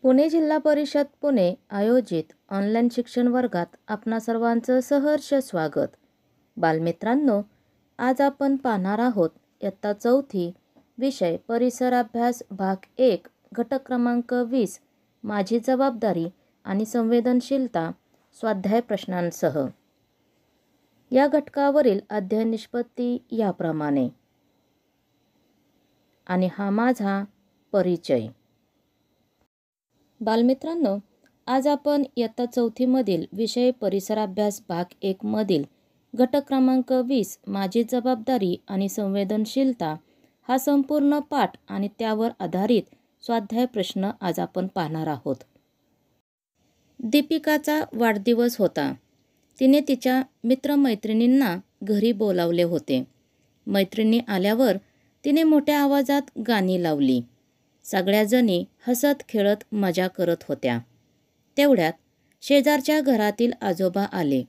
पुणे जिल्हा परिषद पुणे आयोजित ऑनलाईन शिक्षण वर्गात आपणा सर्वांचं सहर्ष स्वागत. बालमित्रांनो, आज आपण पाहणार आहोत इयत्ता 4थी विषय परिसर अभ्यास भाग 1 घटक क्रमांक 20 माझी जबाबदारी आणि संवेदनशीलता स्वाध्याय प्रश्नांसह. या घटकावरील अध्ययन निष्पत्ती याप्रमाणे. आणि हा माझा परिचय. बालमित्रांनो, आज आपण इयत्ता 4थी मधील विषय परिसर अभ्यास भाग 1 मधील घटक क्रमांक 20 माझी जबाबदारी आणि संवेदनशीलता हा संपूर्ण पाठ आणि त्यावर आधारित स्वाध्याय प्रश्न आज आपण पाहणार आहोत. दीपिकाचा वाढदिवस होता. तिने तिच्या मित्रमैत्रिणींना घरी बोलावले होते. मैत्रिणी आल्यावर तिने मोठ्या आवाजात गाणी लावली. सगळ्या जणी हसत खेळत मजा करत होत्या. तेवढ्यात शेजारच्या घरातील आजोबा आले.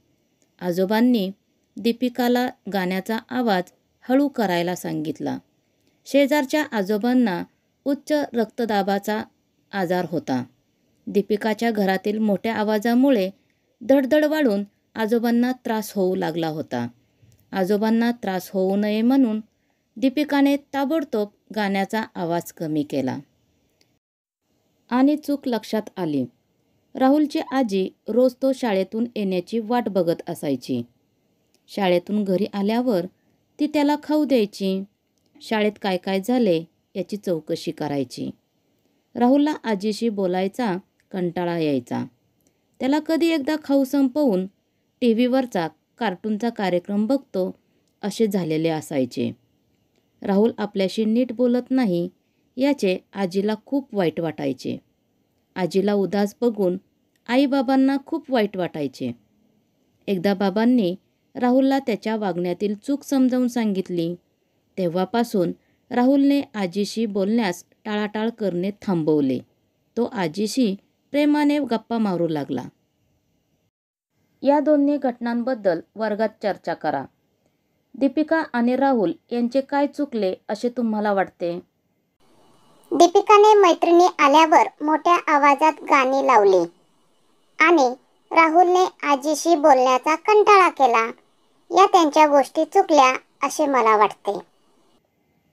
आजोबांनी दीपिकाला गाण्याचा आवाज हळू करायला सांगितला. शेजारच्या आजोबांना उच्च रक्तदाबाचा आजार होता. दीपिकाच्या घरातील मोठ्या आवाजामुळे धडधड वाढून आजोबांना त्रास होऊ लागला होता. आजोबांना त्रास होऊ नये म्हणून दीपिकाने ताबडतोब गाण्याचा आवाज कमी केला. आणि चूक लक्षात आली. राहुलची आजी रोज तो शाळेतून येण्याची वाट बघत असायची. शाळेतून घरी आल्यावर ती त्याला खाऊ द्यायची. शाळेत काय काय झाले याची चौकशी करायची. राहुलला आजीशी बोलायचा कंटाळा यायचा. त्याला कधी एकदा खाऊ संपवून टीव्हीवरचा कार्टूनचा कार्यक्रम बघतो असे झालेले असायचे. राहुल आपल्याशी नीट बोलत नाही याचे आजीला खूप वाईट वाटायचे. आजीला उदास बघून आईबाबांना खूप वाईट वाटायचे. एकदा बाबांनी राहुलला त्याच्या वागण्यातील चूक समजावून सांगितली. तेव्हापासून राहुलने आजीशी बोलण्यास टाळाटाळ करणे थांबवले. तो आजीशी प्रेमाने गप्पा मारू लागला. या दोन्ही घटनांबद्दल वर्गात चर्चा करा. दीपिका आणि राहुल यांचे काय चुकले असे तुम्हाला वाटते? दीपिकाने मैत्रिणी आल्यावर मोठ्या आवाजात गाणी लावली आणि राहुलने आजीशी बोलण्याचा कंटाळा केला. या त्यांच्या गोष्टी चुकल्या असे मला वाटते.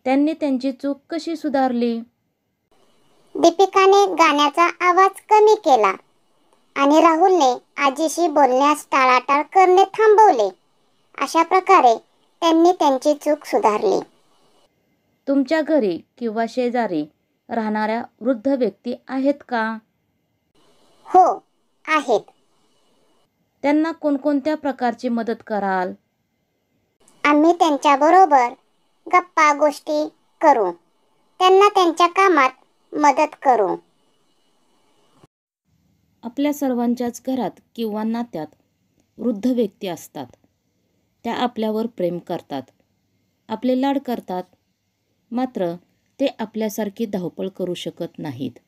त्यांनी त्यांची चूक कशी सुधारली? दीपिकाने गाण्याचा आवाज कमी केला आणि राहुलने आजीशी बोलण्यास टाळाटाळ करणे थांबवले. अशा प्रकारे त्यांनी त्यांची चूक सुधारली. तुमच्या घरी किंवा शेजारी राहणाऱ्या वृद्ध व्यक्ती आहेत का? हो, आहेत. त्यांना कोणकोणत्या प्रकारची मदत कराल? आम्ही त्यांच्याबरोबर गप्पा गोष्टी करू. त्यांना त्यांच्या कामात मदत करू. आपल्या सर्वांच्याच घरात किंवा नात्यात वृद्ध व्यक्ती असतात. त्या आपल्यावर प्रेम करतात, आपले लाड करतात. मात्र ते आपल्यासारखी धावपळ करू शकत नाहीत.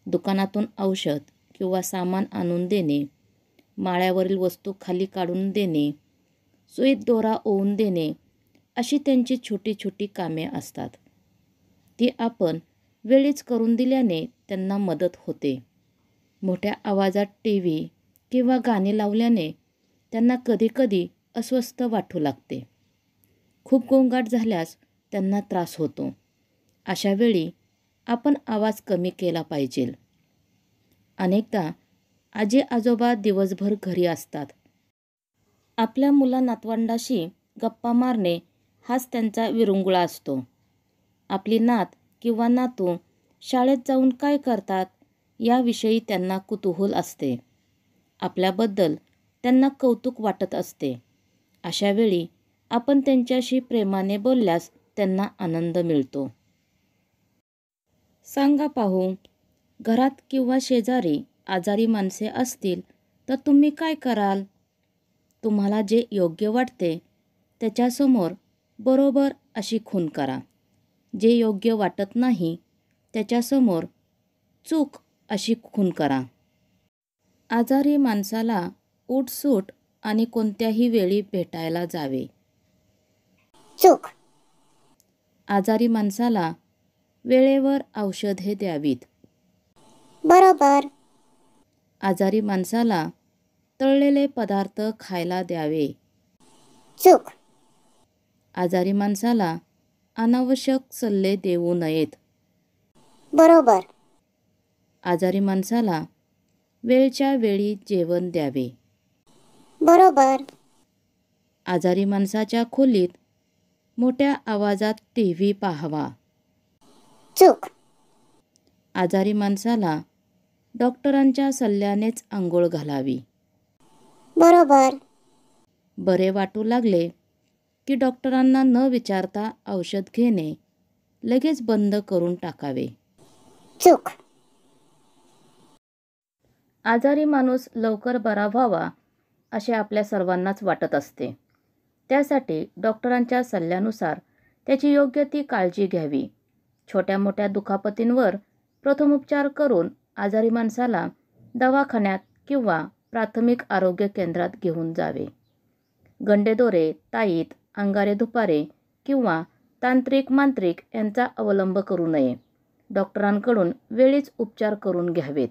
दुकानातून औषध किंवा सामान आणून देणे, माळ्यावरील वस्तू खाली काढून देणे, सुईत दोरा ओवून देणे अशी त्यांची छोटी छोटी कामे असतात. ती आपण वेळीच करून दिल्याने त्यांना मदत होते. मोठ्या आवाजात टीव्ही किंवा गाणी लावल्याने त्यांना कधीकधी अस्वस्थ वाटू लागते. खूप गोंगाट झाल्यास त्यांना त्रास होतो. अशा वेळी आपण आवाज कमी केला पाहिजे. अनेकदा आजी आजोबा दिवसभर घरी असतात. आपल्या मुला नातवंडाशी गप्पा मारणे हाच त्यांचा विरंगुळा असतो. आपली नात किंवा नातू शाळेत जाऊन काय करतात याविषयी त्यांना कुतूहल असते. आपल्याबद्दल त्यांना कौतुक वाटत असते. अशा वेळी आपण त्यांच्याशी प्रेमाने बोलल्यास त्यांना आनंद मिळतो. सांगा पाहू, घरात किंवा शेजारी आजारी माणसे असतील तर तुम्ही काय कराल? तुम्हाला जे योग्य वाटते त्याच्यासमोर बरोबर अशी खूण करा. जे योग्य वाटत नाही त्याच्यासमोर चूक अशी खूण करा. आजारी माणसाला उठसूट आणि कोणत्याही वेळी भेटायला जावे. चूक. आजारी माणसाला वेळेवर औषधे द्यावीत. बरोबर. आजारी माणसाला तळलेले पदार्थ खायला द्यावे. चूक. आजारी माणसाला अनावश्यक सल्ले देऊ नयेत. बरोबर. आजारी माणसाला वेळच्या वेळी जेवण द्यावे. बरोबर. आजारी माणसाच्या खोलीत मोठ्या आवाजात टीव्ही पाहावा. चूक. आजारी माणसाला डॉक्टरांच्या सल्ल्यानेच आंघोळ घालावी. बरोबर. बरे वाटू लागले की डॉक्टरांना न विचारता औषध घेणे लगेच बंद करून टाकावे. चूक. आजारी माणूस लवकर बरा व्हावा असे आपल्या सर्वांनाच वाटत असते. त्यासाठी डॉक्टरांच्या सल्ल्यानुसार त्याची योग्य ती काळजी घ्यावी. छोट्या मोठ्या दुखापतींवर प्रथमोपचार करून आजारी माणसाला दवाखान्यात किंवा प्राथमिक आरोग्य केंद्रात घेऊन जावे. गंडेदोरे, ताईत, अंगारे दुपारे किंवा तांत्रिक मांत्रिक यांचा अवलंब करू नये. डॉक्टरांकडून वेळीच उपचार करून घ्यावेत.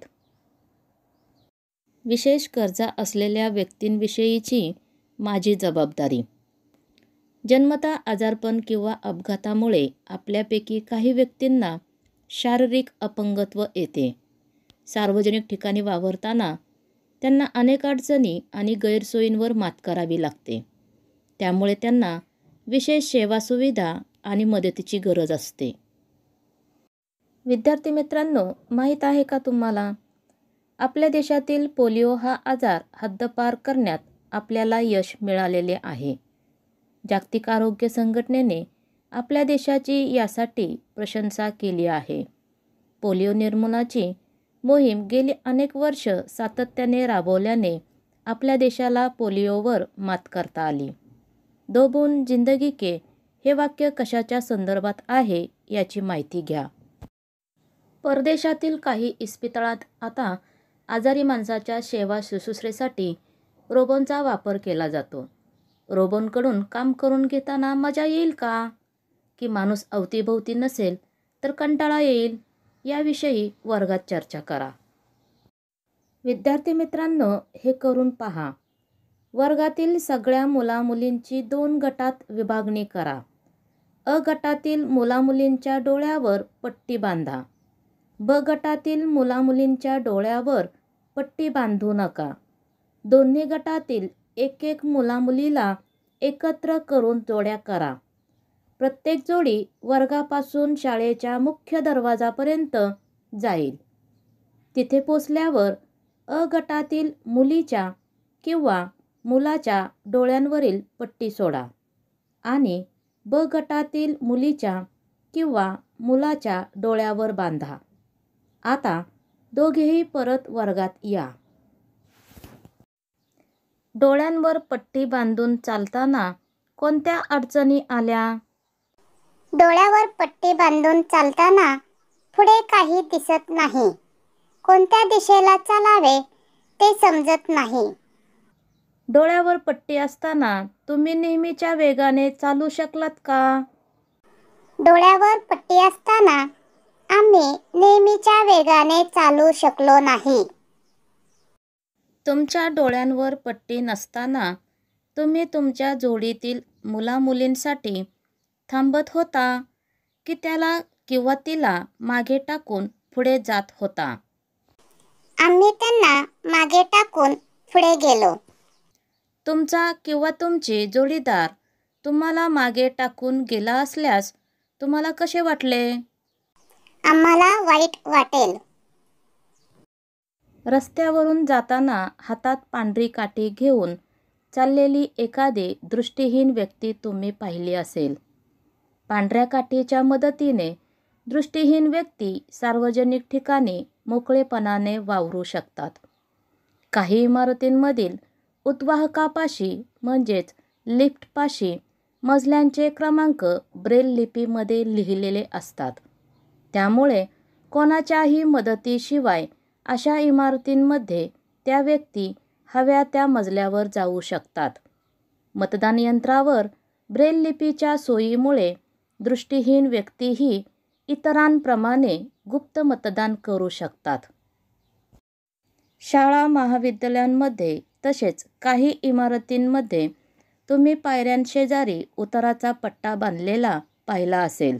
विशेष गरजा असलेल्या व्यक्तींविषयीची माझी जबाबदारी. जन्मतः आजारपण किंवा अपघातामुळे आपल्यापैकी काही व्यक्तींना शारीरिक अपंगत्व येते. सार्वजनिक ठिकाणी वावरताना त्यांना अनेक अडचणी आणि गैरसोयींवर मात करावी लागते. त्यामुळे त्यांना विशेष सेवासुविधा आणि मदतीची गरज असते. विद्यार्थी मित्रांनो, माहीत आहे का तुम्हाला? आपल्या देशातील पोलिओ हा आजार हद्दपार करण्यात आपल्याला यश मिळालेले आहे. जागतिक आरोग्य संघटनेने आपल्या देशाची यासाठी प्रशंसा केली आहे. पोलिओ निर्मूलनाची मोहीम गेली अनेक वर्ष सातत्याने राबवल्याने आपल्या देशाला पोलिओवर मात करता आली. दो बूंद जिंदगी के हे वाक्य कशाच्या संदर्भात आहे याची माहिती घ्या. परदेशातील काही इस्पितळात आता आजारी माणसाच्या सेवा शुश्रूषेसाठी रोबोंचा वापर केला जातो. रोबोंकडून काम करून घेताना मजा येईल का? की माणूस अवतीभोवती नसेल तर कंटाळा येईल? याविषयी वर्गात चर्चा करा. विद्यार्थी मित्रांनो, हे करून पहा. वर्गातील सगळ्या मुलामुलींची 2 गटात विभागणी करा. अ गटातील मुलामुलींच्या डोळ्यावर पट्टी बांधा. ब गटातील मुलामुलींच्या डोळ्यावर पट्टी बांधू नका. दोन्ही गटातील एक मुलामुलीला एकत्र करून जोड्या करा. प्रत्येक जोडी वर्गापासून शाळेच्या मुख्य दरवाजापर्यंत जाईल. तिथे पोचल्यावर अ गटातील मुलीच्या किंवा मुलाच्या डोळ्यांवरील पट्टी सोडा आणि ब गटातील मुलीच्या किंवा मुलाच्या डोळ्यावर बांधा. आता दोघेही परत वर्गात या. डोळ्यांवर पट्टी बांधून चालताना कोणत्या अडचणी आल्या? डोळ्यावर पट्टी बांधून चालताना पुढे काही दिसत नाही. कोणत्या दिशेला चालावे ते समजत नाही. डोळ्यावर पट्टी असताना तुम्ही नेहमीच्या वेगाने चालू शकलात का? डोळ्यावर पट्टी असताना आम्ही नेहमीच्या वेगाने चालू शकलो नाही. तुमच्या डोळ्यांवर पट्टी नसताना तुम्ही तुमच्या जोडीतील मुलामुलींसाठी थांबत होता की त्याला किंवा तिला मागे टाकून पुढे जात होता? आम्ही त्यांना मागे टाकून पुढे गेलो. तुमचा किंवा तुमचे जोडीदार तुम्हाला मागे टाकून गेला असल्यास तुम्हाला कसे वाटले? आम्हाला वाईट वाटेल. रस्त्यावरून जाताना हातात पांढरी काठी घेऊन चाललेली एखादी दृष्टिहीन व्यक्ती तुम्ही पाहिली असेल. पांढऱ्या काठीच्या मदतीने दृष्टिहीन व्यक्ती सार्वजनिक ठिकाणी मोकळेपणाने वावरू शकतात. काही इमारतींमधील उद्वाहकापाशी म्हणजेच लिफ्टपाशी मजल्यांचे क्रमांक ब्रेल लिपीमध्ये लिहिलेले असतात. त्यामुळे कोणाच्याही मदतीशिवाय अशा इमारतींमध्ये त्या व्यक्ती हव्या त्या मजल्यावर जाऊ शकतात. मतदान यंत्रावर ब्रेल लिपीच्या सोयीमुळे दृष्टिहीन व्यक्तीही इतरांप्रमाणे गुप्त मतदान करू शकतात. शाळा महाविद्यालयांमध्ये तसेच काही इमारतींमध्ये तुम्ही पायऱ्यांशेजारी उताराचा पट्टा बांधलेला पाहिला असेल.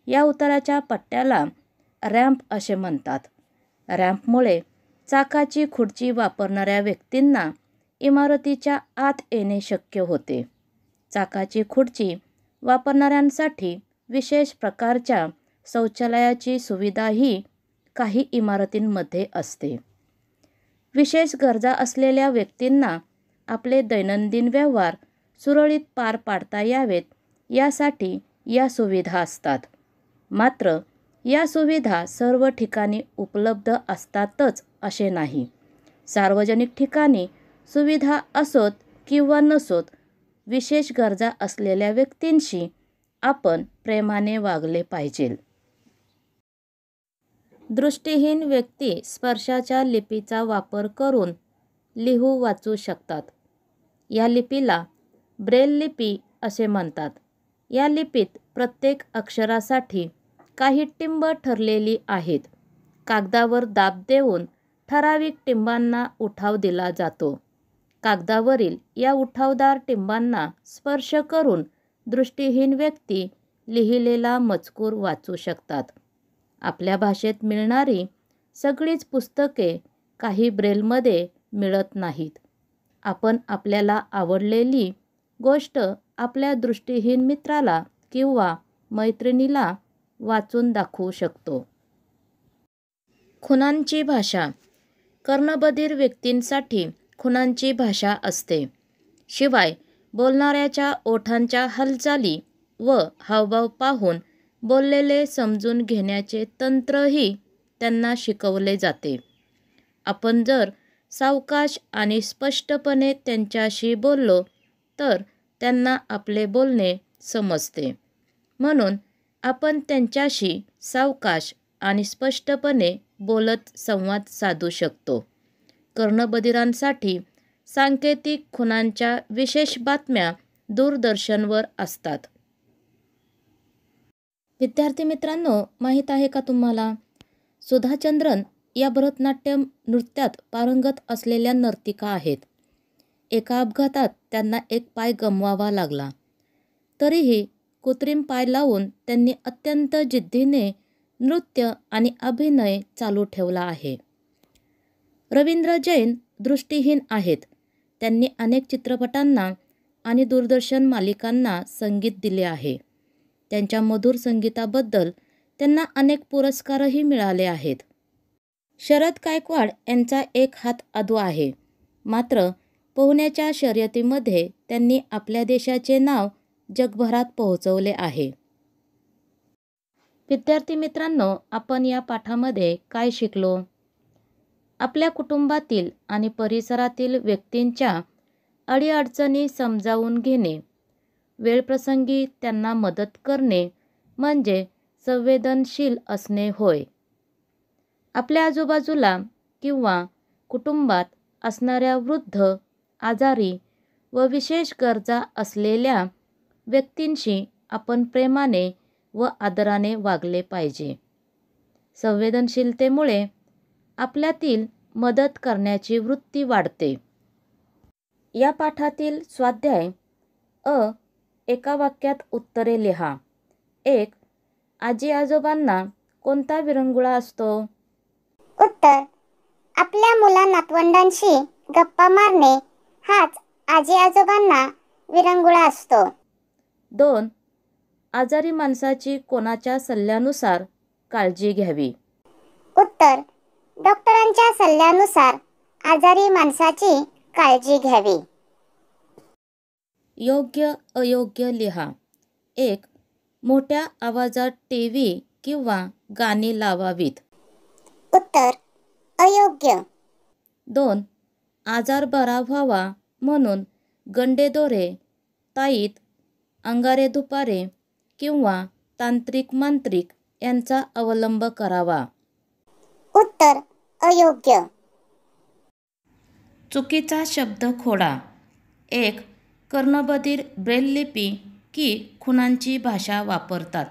या उताराच्या पट्ट्याला रॅम्प असे म्हणतात. रॅम्पमुळे चाकाची खुर्ची वापरणाऱ्या व्यक्तींना इमारतीच्या आत येणे शक्य होते. चाकाची खुर्ची वापरणाऱ्यांसाठी विशेष प्रकारच्या शौचालयाची सुविधाही काही इमारतींमध्ये असते. विशेष गरजा असलेल्या व्यक्तींना आपले दैनंदिन व्यवहार सुरळीत पार पाडता यावेत यासाठी या सुविधा असतात. मात्र या सुविधा सर्व ठिकाणी उपलब्ध असतातच असे नाही. सार्वजनिक ठिकाणी सुविधा असोत किंवा नसोत, विशेष गरजा असलेल्या व्यक्तींशी आपण प्रेमाने वागले पाहिजे. दृष्टिहीन व्यक्ती स्पर्शाच्या लिपीचा वापर करून लिहू वाचू शकतात. या लिपीला ब्रेल लिपी असे म्हणतात. या लिपीत प्रत्येक अक्षरासाठी काही टिंब ठरलेली आहेत. कागदावर दाब देऊन ठराविक टिंबांना उठाव दिला जातो. कागदावरील या उठावदार टिंबांना स्पर्श करून दृष्टिहीन व्यक्ती लिहिलेला मजकूर वाचू शकतात. आपल्या भाषेत मिळणारी सगळीच पुस्तके काही ब्रेलमध्ये मिळत नाहीत. आपण आपल्याला आवडलेली गोष्ट आपल्या दृष्टिहीन मित्राला किंवा मैत्रिणीला वाचून दाखवू शकतो. खुणांची भाषा. कर्णबधिर व्यक्तींसाठी खुणांची भाषा असते. शिवाय बोलणाऱ्याच्या ओठांच्या हालचाली व हावभाव पाहून बोललेले समजून घेण्याचे तंत्रही त्यांना शिकवले जाते. आपण जर सावकाश आणि स्पष्टपणे त्यांच्याशी बोललो तर त्यांना आपले बोलणे समजते. म्हणून आपण त्यांच्याशी सावकाश आणि स्पष्टपणे बोलत संवाद साधू शकतो. कर्णबधिरांसाठी सांकेतिक खुणांच्या विशेष बातम्या दूरदर्शनवर असतात. विद्यार्थी मित्रांनो, माहीत आहे का तुम्हाला, सुधा चंद्रन या भरतनाट्यम नृत्यात पारंगत असलेल्या नर्तिका आहेत. एका अपघातात त्यांना एक पाय गमवावा लागला. तरीही कृत्रिम पाय लावून त्यांनी अत्यंत जिद्दीने नृत्य आणि अभिनय चालू ठेवला आहे. रवींद्र जैन दृष्टिहीन आहेत. त्यांनी अनेक चित्रपटांना आणि दूरदर्शन मालिकांना संगीत दिले आहे. त्यांच्या मधुर संगीताबद्दल त्यांना अनेक पुरस्कारही मिळाले आहेत. शरद गायकवाड यांचा एक हात अधू आहे. मात्र पोहण्याच्या शर्यतीमध्ये त्यांनी आपल्या देशाचे नाव जगभरात पोहोचवले आहे. विद्यार्थी मित्रांनो, आपण या पाठामध्ये काय शिकलो? आपल्या कुटुंबातील आणि परिसरातील व्यक्तींच्या अडीअडचणी समजावून घेणे, वेळप्रसंगी त्यांना मदत करणे म्हणजे संवेदनशील असणे होय. आपल्या आजूबाजूला किंवा कुटुंबात असणाऱ्या वृद्ध, आजारी व विशेष गरजा असलेल्या व्यक्तींशी आपण प्रेमाने व आदराने वागले पाहिजे. संवेदनशीलतेमुळे आपल्यातील मदत करण्याची वृत्ती वाढते. या पाठातील स्वाध्याय एका वाक्यात उत्तरे लिहा. 1. आजी आजोबांना कोणता विरंगुळा असतो? उत्तर: आपल्या मुला नातवंडांशी गप्पा मारणे हाच आजी आजोबांना विरंगुळा असतो. 2. आजारी माणसाची कोणाच्या सल्ल्यानुसार काळजी घ्यावी? उत्तर: डॉक्टरांच्या सल्ल्यानुसार आजारी माणसाची काळजी घ्यावी. योग्य अयोग्य लिहा. 1. मोठ्या आवाजात टीव्ही किंवा गाणी लावावीत. उत्तर: अयोग्य. 2. आजार बरा व्हावा म्हणून गंडेदोरे, ताईत, अंगारे दुपारे किंवा तांत्रिक मांत्रिक यांचा अवलंब करावा. उत्तर: अयोग्य. चुकीचा शब्द खोडा. 1. कर्णबधिर ब्रेल लिपी की खुणांची भाषा वापरतात?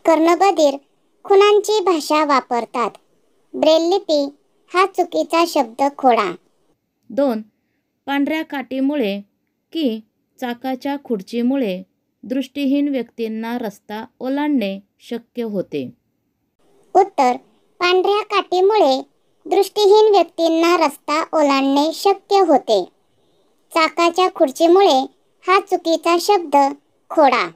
कर्णबधिर खुणांची भाषा वापरतात. ब्रेल लिपी हा चुकीचा शब्द खोडा. 2. पांढऱ्या काठीमुळे की चाकाच्या खुर्चीमुळे दृष्टीहीन व्यक्तींना रस्ता ओलांडणे शक्य होते. उत्तर पांढऱ्या काठीमुळे दृष्टीहीन व्यक्तींना रस्ता ओलांडणे शक्य होते. चाकाच्या खुर्चीमुळे हा चुकीचा शब्द खोडा.